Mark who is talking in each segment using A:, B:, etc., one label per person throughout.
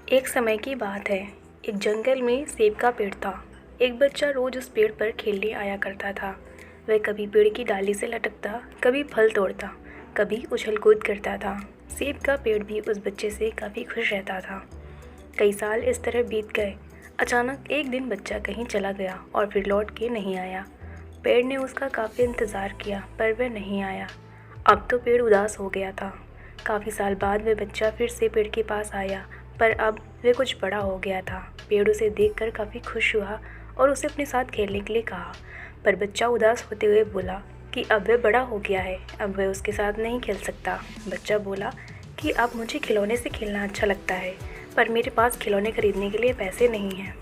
A: एक समय की बात है। एक जंगल में सेब का पेड़ था। एक बच्चा रोज उस पेड़ पर खेलने आया करता था। वह कभी पेड़ की डाली से लटकता, कभी फल तोड़ता, कभी उछल कूद करता था। सेब का पेड़ भी उस बच्चे से काफ़ी खुश रहता था। कई साल इस तरह बीत गए। अचानक एक दिन बच्चा कहीं चला गया और फिर लौट के नहीं आया। पेड़ ने उसका काफ़ी इंतज़ार किया पर वह नहीं आया। अब तो पेड़ उदास हो गया था। काफ़ी साल बाद वह बच्चा फिर से पेड़ के पास आया, पर अब वह कुछ बड़ा हो गया था। पेड़ उसे देखकर काफ़ी खुश हुआ और उसे अपने साथ खेलने के लिए कहा, पर बच्चा उदास होते हुए बोला कि अब वह बड़ा हो गया है, अब वह उसके साथ नहीं खेल सकता। बच्चा बोला कि अब मुझे खिलौने से खेलना अच्छा लगता है, पर मेरे पास खिलौने खरीदने के लिए पैसे नहीं हैं।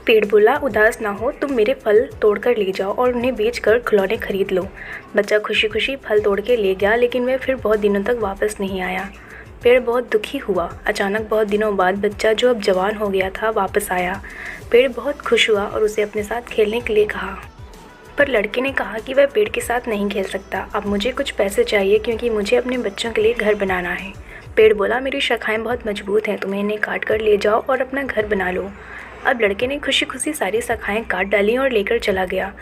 A: पेड़ बोला, उदास ना हो, तुम मेरे फल तोड़कर ले जाओ और उन्हें बेचकर खिलौने खरीद लो। बच्चा खुशी खुशी फल तोड़ के ले गया, लेकिन वह फिर बहुत दिनों तक वापस नहीं आया। पेड़ बहुत दुखी हुआ। अचानक बहुत दिनों बाद बच्चा, जो अब जवान हो गया था, वापस आया। पेड़ बहुत खुश हुआ और उसे अपने साथ खेलने के लिए कहा, पर लड़के ने कहा कि वह पेड़ के साथ नहीं खेल सकता। अब मुझे कुछ पैसे चाहिए क्योंकि मुझे अपने बच्चों के लिए घर बनाना है। पेड़ बोला, मेरी शाखाएं बहुत मजबूत हैं, तुम्हें इन्हें काट कर ले जाओ और अपना घर बना लो। अब लड़के ने खुशी खुशी सारी शाखाएं काट डाली और लेकर चला गया।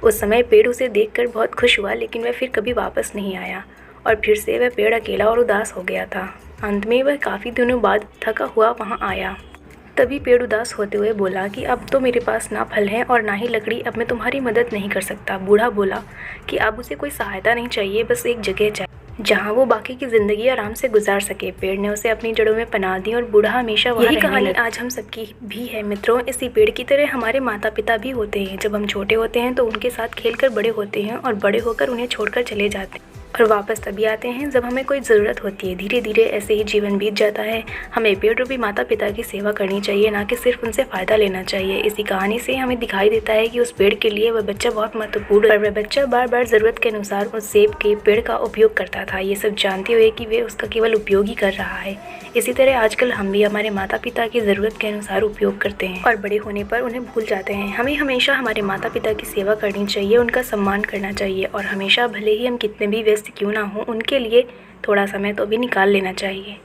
A: उस समय पेड़ उसे देखकर बहुत खुश हुआ, लेकिन वह फिर कभी वापस नहीं आया और फिर से वह पेड़ अकेला और उदास हो गया था। अंत में वह काफ़ी दिनों बाद थका हुआ वहाँ आया। तभी पेड़ उदास होते हुए बोला कि अब तो मेरे पास ना फल है और ना ही लकड़ी, अब मैं तुम्हारी मदद नहीं कर सकता। बूढ़ा बोला कि अब उसे कोई सहायता नहीं चाहिए, बस एक जगह चाहिए जहाँ वो बाकी की ज़िंदगी आराम से गुजार सके। पेड़ ने उसे अपनी जड़ों में पनाह दी और बूढ़ा हमेशा वहाँ रहने लगा। यही कहानी आज हम सबकी भी है मित्रों। इसी पेड़ की तरह हमारे माता पिता भी होते हैं। जब हम छोटे होते हैं तो उनके साथ खेलकर बड़े होते हैं और बड़े होकर उन्हें छोड़कर चले जाते हैं और वापस तभी आते हैं जब हमें कोई ज़रूरत होती है। धीरे धीरे ऐसे ही जीवन बीत जाता है। हमें पेड़ रूपी माता पिता की सेवा करनी चाहिए, ना कि सिर्फ उनसे फ़ायदा लेना चाहिए। इसी कहानी से हमें दिखाई देता है कि उस पेड़ के लिए वह बच्चा बहुत महत्वपूर्ण है, पर वह बच्चा बार बार ज़रूरत के अनुसार उस सेब के पेड़ का उपयोग करता था, ये सब जानते हुए कि वे उसका केवल उपयोग ही कर रहा है। इसी तरह आजकल हम भी हमारे माता पिता की ज़रूरत के अनुसार उपयोग करते हैं और बड़े होने पर उन्हें भूल जाते हैं। हमें हमेशा हमारे माता पिता की सेवा करनी चाहिए, उनका सम्मान करना चाहिए और हमेशा, भले ही हम कितने भी व्यस्त क्यों ना हों, उनके लिए थोड़ा समय तो भी निकाल लेना चाहिए।